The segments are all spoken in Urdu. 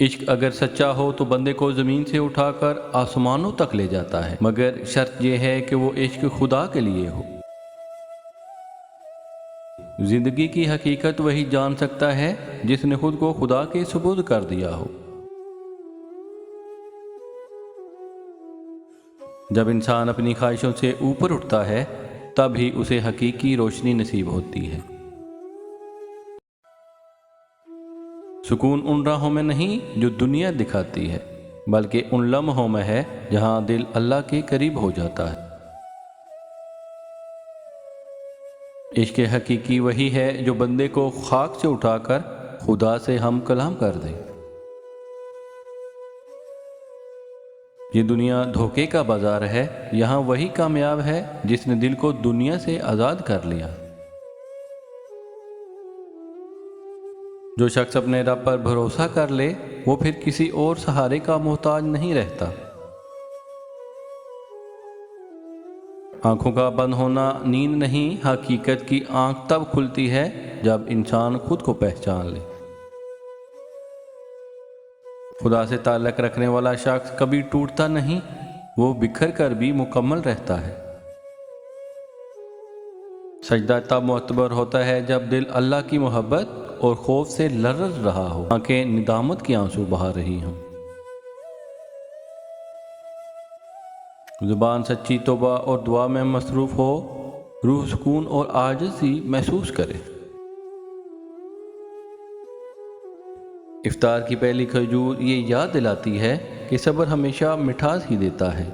عشق اگر سچا ہو تو بندے کو زمین سے اٹھا کر آسمانوں تک لے جاتا ہے، مگر شرط یہ ہے کہ وہ عشق خدا کے لیے ہو۔ زندگی کی حقیقت وہی جان سکتا ہے جس نے خود کو خدا کے سپرد کر دیا ہو۔ جب انسان اپنی خواہشوں سے اوپر اٹھتا ہے تب ہی اسے حقیقی روشنی نصیب ہوتی ہے۔ سکون ان راہوں میں نہیں جو دنیا دکھاتی ہے، بلکہ ان لمحوں میں ہے جہاں دل اللہ کے قریب ہو جاتا ہے۔ عشق حقیقی وہی ہے جو بندے کو خاک سے اٹھا کر خدا سے ہم کلام کر دے۔ یہ دنیا دھوکے کا بازار ہے، یہاں وہی کامیاب ہے جس نے دل کو دنیا سے آزاد کر لیا۔ جو شخص اپنے رب پر بھروسہ کر لے وہ پھر کسی اور سہارے کا محتاج نہیں رہتا۔ آنکھوں کا بند ہونا نیند نہیں، حقیقت کی آنکھ تب کھلتی ہے جب انسان خود کو پہچان لے۔ خدا سے تعلق رکھنے والا شخص کبھی ٹوٹتا نہیں، وہ بکھر کر بھی مکمل رہتا ہے۔ سجدہ تب معتبر ہوتا ہے جب دل اللہ کی محبت اور خوف سے لرز رہا ہو، آنکھیں ندامت کی آنسو بہا رہی ہوں۔ زبان سچی توبہ اور دعا میں مصروف ہو، روح سکون اور عاجزی محسوس کرے۔ افطار کی پہلی کھجور یہ یاد دلاتی ہے کہ صبر ہمیشہ مٹھاس ہی دیتا ہے۔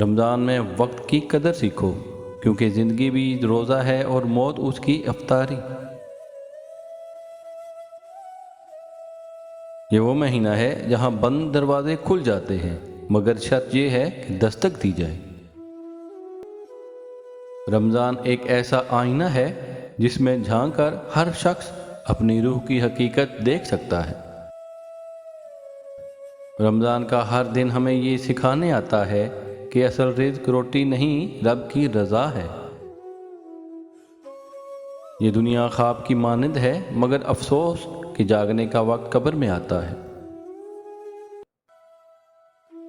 رمضان میں وقت کی قدر سیکھو، کیونکہ زندگی بھی روزہ ہے اور موت اس کی افطاری۔ یہ وہ مہینہ ہے جہاں بند دروازے کھل جاتے ہیں، مگر شرط یہ ہے کہ دستک دی جائے۔ رمضان ایک ایسا آئینہ ہے جس میں جھانک کر ہر شخص اپنی روح کی حقیقت دیکھ سکتا ہے۔ رمضان کا ہر دن ہمیں یہ سکھانے آتا ہے کہ اصل رزق روٹی نہیں، رب کی رضا ہے۔ یہ دنیا خواب کی مانند ہے، مگر افسوس کہ جاگنے کا وقت قبر میں آتا ہے۔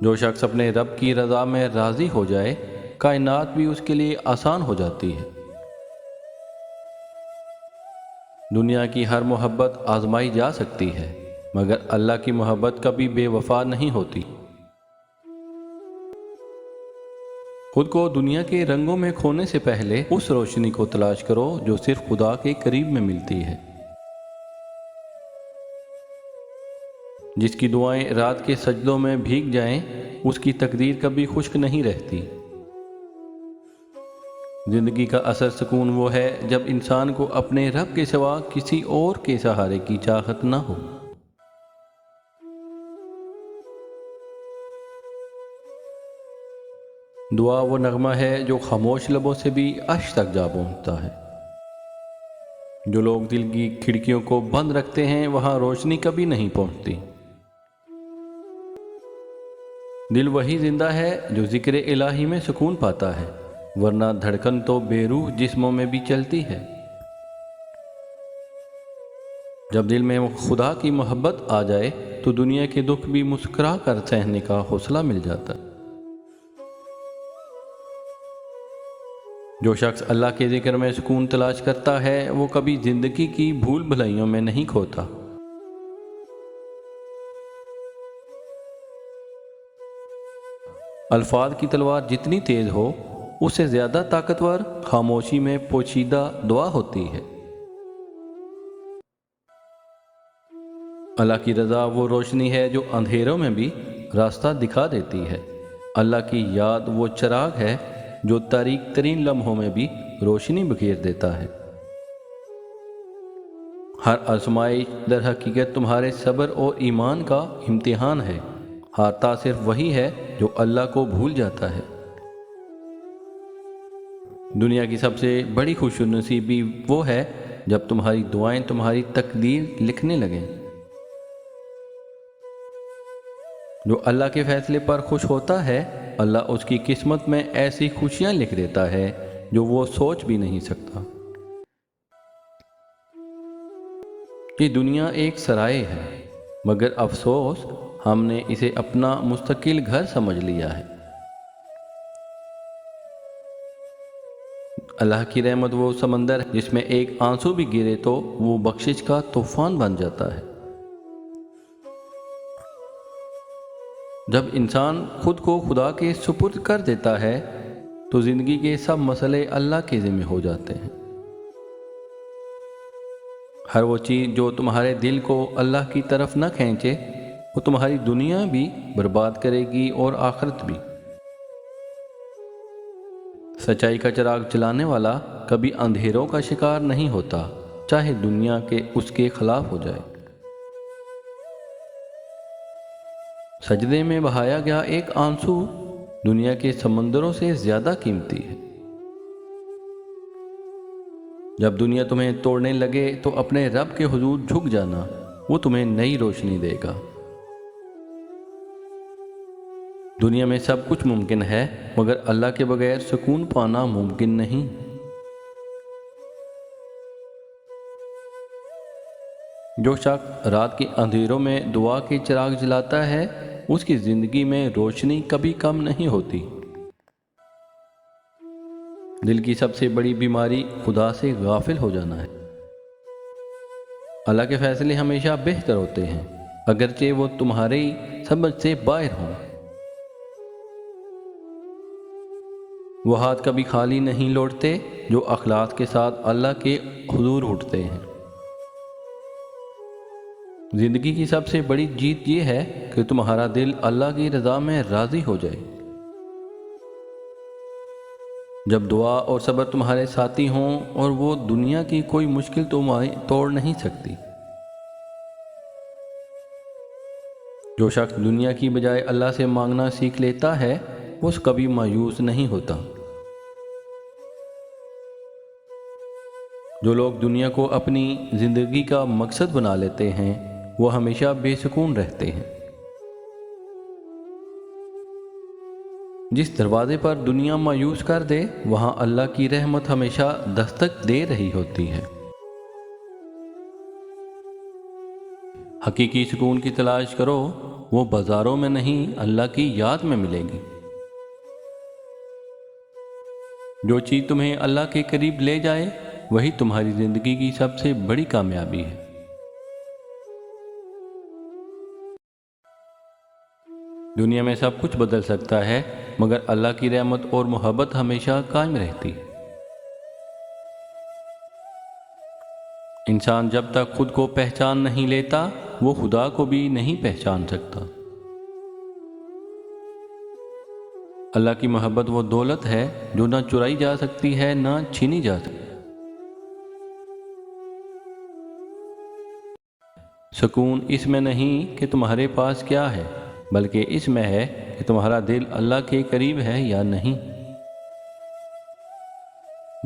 جو شخص اپنے رب کی رضا میں راضی ہو جائے، کائنات بھی اس کے لیے آسان ہو جاتی ہے۔ دنیا کی ہر محبت آزمائی جا سکتی ہے، مگر اللہ کی محبت کبھی بے وفا نہیں ہوتی۔ خود کو دنیا کے رنگوں میں کھونے سے پہلے اس روشنی کو تلاش کرو جو صرف خدا کے قریب میں ملتی ہے۔ جس کی دعائیں رات کے سجدوں میں بھیگ جائیں، اس کی تقدیر کبھی خشک نہیں رہتی۔ زندگی کا اصل سکون وہ ہے جب انسان کو اپنے رب کے سوا کسی اور کے سہارے کی چاہت نہ ہو۔ دعا وہ نغمہ ہے جو خاموش لبوں سے بھی عرش تک جا پہنچتا ہے۔ جو لوگ دل کی کھڑکیوں کو بند رکھتے ہیں وہاں روشنی کبھی نہیں پہنچتی۔ دل وہی زندہ ہے جو ذکر الہی میں سکون پاتا ہے، ورنہ دھڑکن تو بے روح جسموں میں بھی چلتی ہے۔ جب دل میں خدا کی محبت آ جائے تو دنیا کے دکھ بھی مسکرا کر سہنے کا حوصلہ مل جاتا ہے۔ جو شخص اللہ کے ذکر میں سکون تلاش کرتا ہے وہ کبھی زندگی کی بھول بھلائیوں میں نہیں کھوتا۔ الفاظ کی تلوار جتنی تیز ہو اس سے زیادہ طاقتور خاموشی میں پوشیدہ دعا ہوتی ہے۔ اللہ کی رضا وہ روشنی ہے جو اندھیروں میں بھی راستہ دکھا دیتی ہے۔ اللہ کی یاد وہ چراغ ہے جو تاریک ترین لمحوں میں بھی روشنی بکھیر دیتا ہے۔ ہر آزمائش در حقیقت تمہارے صبر اور ایمان کا امتحان ہے۔ ہارتا صرف وہی ہے جو اللہ کو بھول جاتا ہے۔ دنیا کی سب سے بڑی خوش نصیبی وہ ہے جب تمہاری دعائیں تمہاری تقدیر لکھنے لگیں۔ جو اللہ کے فیصلے پر خوش ہوتا ہے، اللہ اس کی قسمت میں ایسی خوشیاں لکھ دیتا ہے جو وہ سوچ بھی نہیں سکتا۔ یہ دنیا ایک سرائے ہے، مگر افسوس ہم نے اسے اپنا مستقل گھر سمجھ لیا ہے۔ اللہ کی رحمت وہ سمندر ہے جس میں ایک آنسو بھی گرے تو وہ بخشش کا طوفان بن جاتا ہے۔ جب انسان خود کو خدا کے سپرد کر دیتا ہے تو زندگی کے سب مسئلے اللہ کے ذمہ ہو جاتے ہیں۔ ہر وہ چیز جو تمہارے دل کو اللہ کی طرف نہ کھینچے وہ تمہاری دنیا بھی برباد کرے گی اور آخرت بھی۔ سچائی کا چراغ جلانے والا کبھی اندھیروں کا شکار نہیں ہوتا، چاہے دنیا کے اس کے خلاف ہو جائے۔ سجدے میں بہایا گیا ایک آنسو دنیا کے سمندروں سے زیادہ قیمتی ہے۔ جب دنیا تمہیں توڑنے لگے تو اپنے رب کے حضور جھک جانا، وہ تمہیں نئی روشنی دے گا۔ دنیا میں سب کچھ ممکن ہے، مگر اللہ کے بغیر سکون پانا ممکن نہیں۔ جو شخص رات کے اندھیروں میں دعا کے چراغ جلاتا ہے اس کی زندگی میں روشنی کبھی کم نہیں ہوتی۔ دل کی سب سے بڑی بیماری خدا سے غافل ہو جانا ہے۔ اللہ کے فیصلے ہمیشہ بہتر ہوتے ہیں، اگرچہ وہ تمہاری سمجھ سے باہر ہوں۔ وہ ہاتھ کبھی خالی نہیں لوٹتے جو اخلاص کے ساتھ اللہ کے حضور اٹھتے ہیں۔ زندگی کی سب سے بڑی جیت یہ ہے کہ تمہارا دل اللہ کی رضا میں راضی ہو جائے۔ جب دعا اور صبر تمہارے ساتھی ہوں اور وہ دنیا کی کوئی مشکل تمہیں توڑ نہیں سکتی۔ جو شخص دنیا کی بجائے اللہ سے مانگنا سیکھ لیتا ہے وہ کبھی مایوس نہیں ہوتا۔ جو لوگ دنیا کو اپنی زندگی کا مقصد بنا لیتے ہیں وہ ہمیشہ بے سکون رہتے ہیں۔ جس دروازے پر دنیا مایوس کر دے وہاں اللہ کی رحمت ہمیشہ دستک دے رہی ہوتی ہے۔ حقیقی سکون کی تلاش کرو، وہ بازاروں میں نہیں اللہ کی یاد میں ملے گی۔ جو چیز تمہیں اللہ کے قریب لے جائے وہی تمہاری زندگی کی سب سے بڑی کامیابی ہے۔ دنیا میں سب کچھ بدل سکتا ہے مگر اللہ کی رحمت اور محبت ہمیشہ قائم رہتی۔ انسان جب تک خود کو پہچان نہیں لیتا وہ خدا کو بھی نہیں پہچان سکتا۔ اللہ کی محبت وہ دولت ہے جو نہ چرائی جا سکتی ہے نہ چھینی جا سکتی۔ سکون اس میں نہیں کہ تمہارے پاس کیا ہے، بلکہ اس میں ہے کہ تمہارا دل اللہ کے قریب ہے یا نہیں۔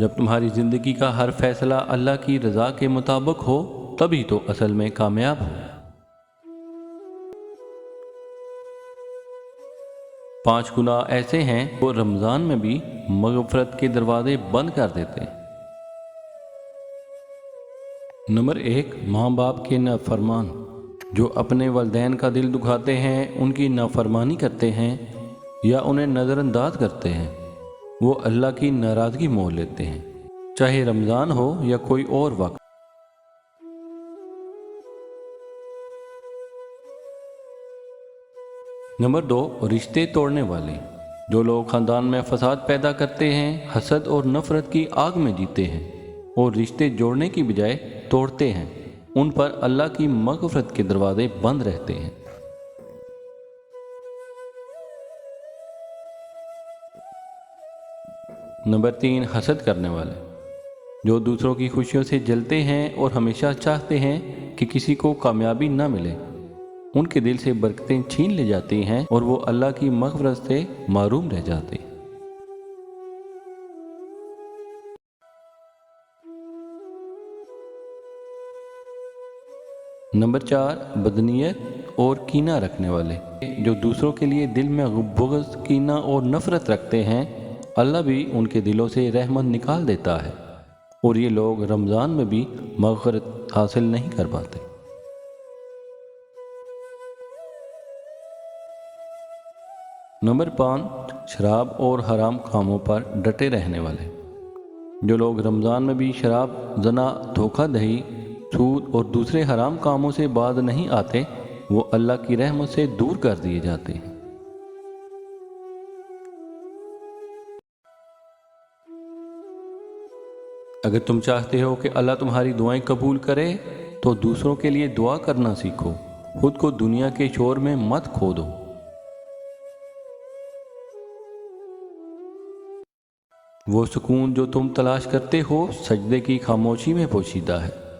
جب تمہاری زندگی کا ہر فیصلہ اللہ کی رضا کے مطابق ہو تبھی تو اصل میں کامیاب ہو۔ 5 گناہ ایسے ہیں وہ رمضان میں بھی مغفرت کے دروازے بند کر دیتے ہیں۔ نمبر 1، ماں باپ کے نافرمان۔ جو اپنے والدین کا دل دکھاتے ہیں، ان کی نافرمانی کرتے ہیں یا انہیں نظر انداز کرتے ہیں وہ اللہ کی ناراضگی مول لیتے ہیں، چاہے رمضان ہو یا کوئی اور وقت۔ نمبر 2، رشتے توڑنے والے۔ جو لوگ خاندان میں فساد پیدا کرتے ہیں، حسد اور نفرت کی آگ میں جیتے ہیں اور رشتے جوڑنے کی بجائے توڑتے ہیں، ان پر اللہ کی مغفرت کے دروازے بند رہتے ہیں۔ نمبر 3، حسد کرنے والے۔ جو دوسروں کی خوشیوں سے جلتے ہیں اور ہمیشہ چاہتے ہیں کہ کسی کو کامیابی نہ ملے، ان کے دل سے برکتیں چھین لی جاتی ہیں اور وہ اللہ کی مغفرت سے محروم رہ جاتے ہیں۔ نمبر 4، بدنیت اور کینہ رکھنے والے۔ جو دوسروں کے لیے دل میں بغض، کینہ اور نفرت رکھتے ہیں، اللہ بھی ان کے دلوں سے رحمت نکال دیتا ہے، اور یہ لوگ رمضان میں بھی مغفرت حاصل نہیں کر پاتے۔ نمبر 5، شراب اور حرام کاموں پر ڈٹے رہنے والے۔ جو لوگ رمضان میں بھی شراب، زنا، دھوکہ دہی، سود اور دوسرے حرام کاموں سے باز نہیں آتے، وہ اللہ کی رحمت سے دور کر دیے جاتے ہیں۔ اگر تم چاہتے ہو کہ اللہ تمہاری دعائیں قبول کرے تو دوسروں کے لیے دعا کرنا سیکھو، خود کو دنیا کے شور میں مت کھو دو۔ وہ سکون جو تم تلاش کرتے ہو سجدے کی خاموشی میں پوشیدہ ہے۔